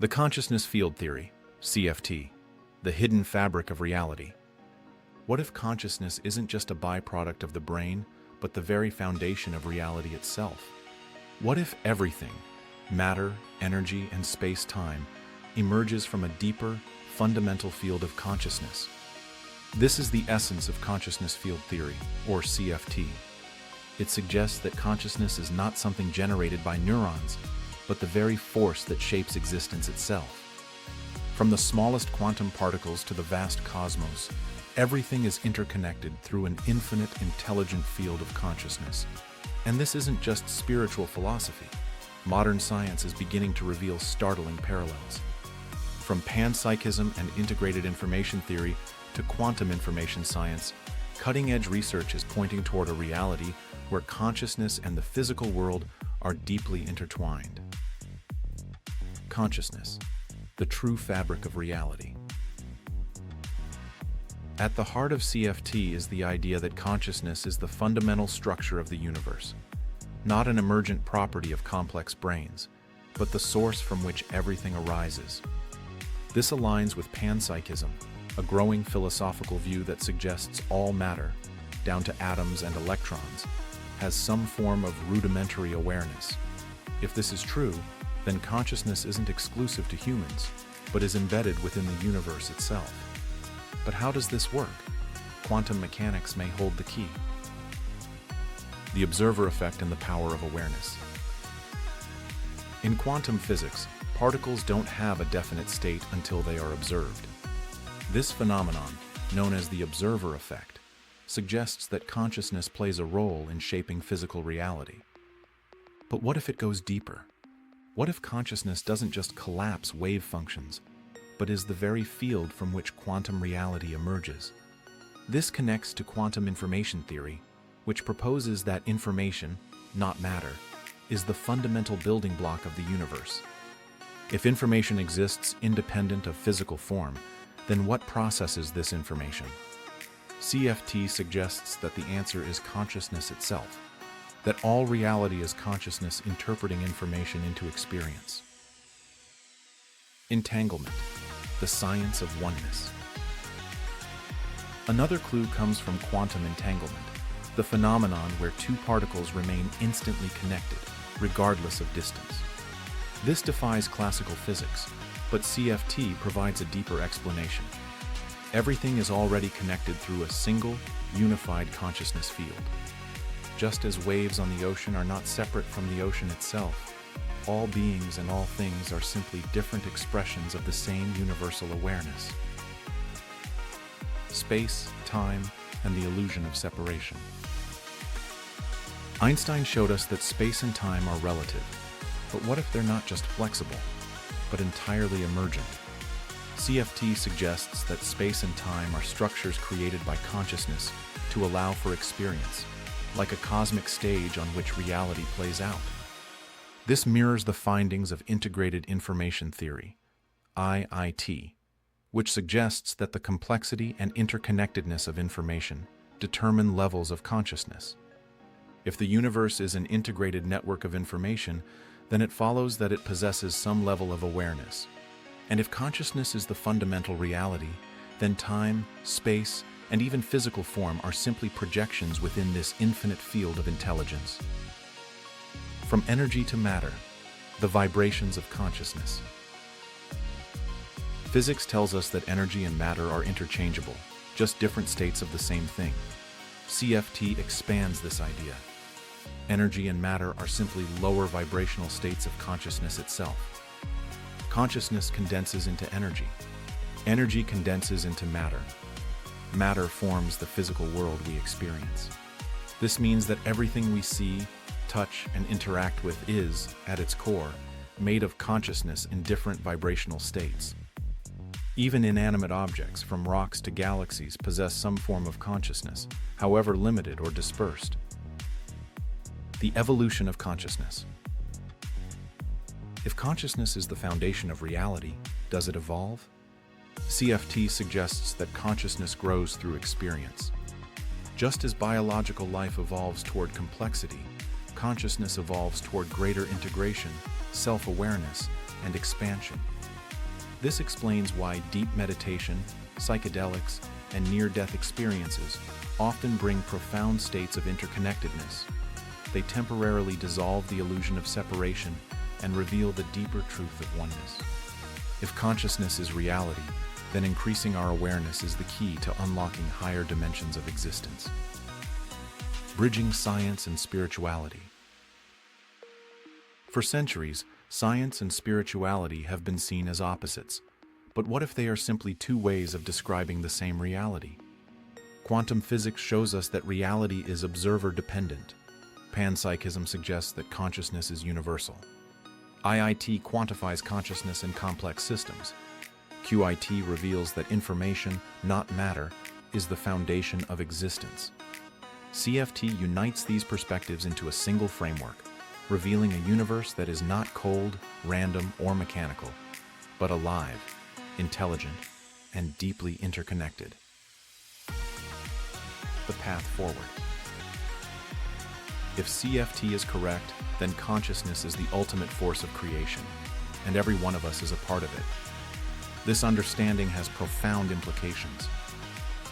The consciousness field theory, CFT, the hidden fabric of reality. What if consciousness isn't just a byproduct of the brain, but the very foundation of reality itself? What if everything, matter, energy, and space-time, emerges from a deeper, fundamental field of consciousness? This is the essence of consciousness field theory, or CFT. It suggests that consciousness is not something generated by neurons, but the very force that shapes existence itself. From the smallest quantum particles to the vast cosmos, everything is interconnected through an infinite, intelligent field of consciousness. And this isn't just spiritual philosophy. Modern science is beginning to reveal startling parallels. From panpsychism and integrated information theory to quantum information science, cutting-edge research is pointing toward a reality where consciousness and the physical world are deeply intertwined. Consciousness, the true fabric of reality. At the heart of CFT is the idea that consciousness is the fundamental structure of the universe, not an emergent property of complex brains, but the source from which everything arises. This aligns with panpsychism, a growing philosophical view that suggests all matter, down to atoms and electrons, has some form of rudimentary awareness. If this is true, then consciousness isn't exclusive to humans, but is embedded within the universe itself. But how does this work? Quantum mechanics may hold the key. The observer effect and the power of awareness. In quantum physics, particles don't have a definite state until they are observed. This phenomenon, known as the observer effect, suggests that consciousness plays a role in shaping physical reality. But what if it goes deeper? What if consciousness doesn't just collapse wave functions, but is the very field from which quantum reality emerges? This connects to quantum information theory, which proposes that information, not matter, is the fundamental building block of the universe. If information exists independent of physical form, then what processes this information? CFT suggests that the answer is consciousness itself, that all reality is consciousness interpreting information into experience. Entanglement, the science of oneness. Another clue comes from quantum entanglement, the phenomenon where two particles remain instantly connected, regardless of distance. This defies classical physics, but CFT provides a deeper explanation. Everything is already connected through a single, unified consciousness field. Just as waves on the ocean are not separate from the ocean itself, all beings and all things are simply different expressions of the same universal awareness. Space, time, and the illusion of separation. Einstein showed us that space and time are relative, but what if they're not just flexible, but entirely emergent? CFT suggests that space and time are structures created by consciousness to allow for experience, like a cosmic stage on which reality plays out. This mirrors the findings of integrated information theory, IIT, which suggests that the complexity and interconnectedness of information determine levels of consciousness. If the universe is an integrated network of information, then it follows that it possesses some level of awareness. And if consciousness is the fundamental reality, then time, space, and even physical form are simply projections within this infinite field of intelligence. From energy to matter, the vibrations of consciousness. Physics tells us that energy and matter are interchangeable, just different states of the same thing. CFT expands this idea. Energy and matter are simply lower vibrational states of consciousness itself. Consciousness condenses into energy. Energy condenses into matter. Matter forms the physical world we experience. This means that everything we see, touch, and interact with is, at its core, made of consciousness in different vibrational states. Even inanimate objects, from rocks to galaxies, possess some form of consciousness, however limited or dispersed. The evolution of consciousness. If consciousness is the foundation of reality, does it evolve? CFT suggests that consciousness grows through experience. Just as biological life evolves toward complexity, consciousness evolves toward greater integration, self-awareness, and expansion. This explains why deep meditation, psychedelics, and near-death experiences often bring profound states of interconnectedness. They temporarily dissolve the illusion of separation and reveal the deeper truth of oneness. If consciousness is reality, then increasing our awareness is the key to unlocking higher dimensions of existence. Bridging science and spirituality. For centuries, science and spirituality have been seen as opposites. But what if they are simply two ways of describing the same reality? Quantum physics shows us that reality is observer-dependent. Panpsychism suggests that consciousness is universal. IIT quantifies consciousness in complex systems. QIT reveals that information, not matter, is the foundation of existence. CFT unites these perspectives into a single framework, revealing a universe that is not cold, random, or mechanical, but alive, intelligent, and deeply interconnected. The path forward. If CFT is correct, then consciousness is the ultimate force of creation, and every one of us is a part of it. This understanding has profound implications.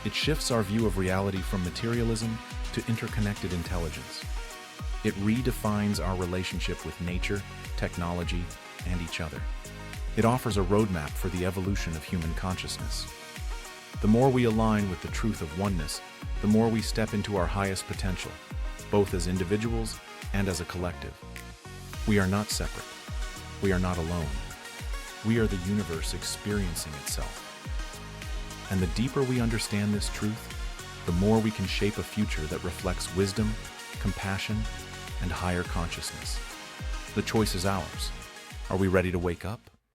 It shifts our view of reality from materialism to interconnected intelligence. It redefines our relationship with nature, technology, and each other. It offers a roadmap for the evolution of human consciousness. The more we align with the truth of oneness, the more we step into our highest potential, both as individuals and as a collective. We are not separate. We are not alone. We are the universe experiencing itself. And the deeper we understand this truth, the more we can shape a future that reflects wisdom, compassion, and higher consciousness. The choice is ours. Are we ready to wake up?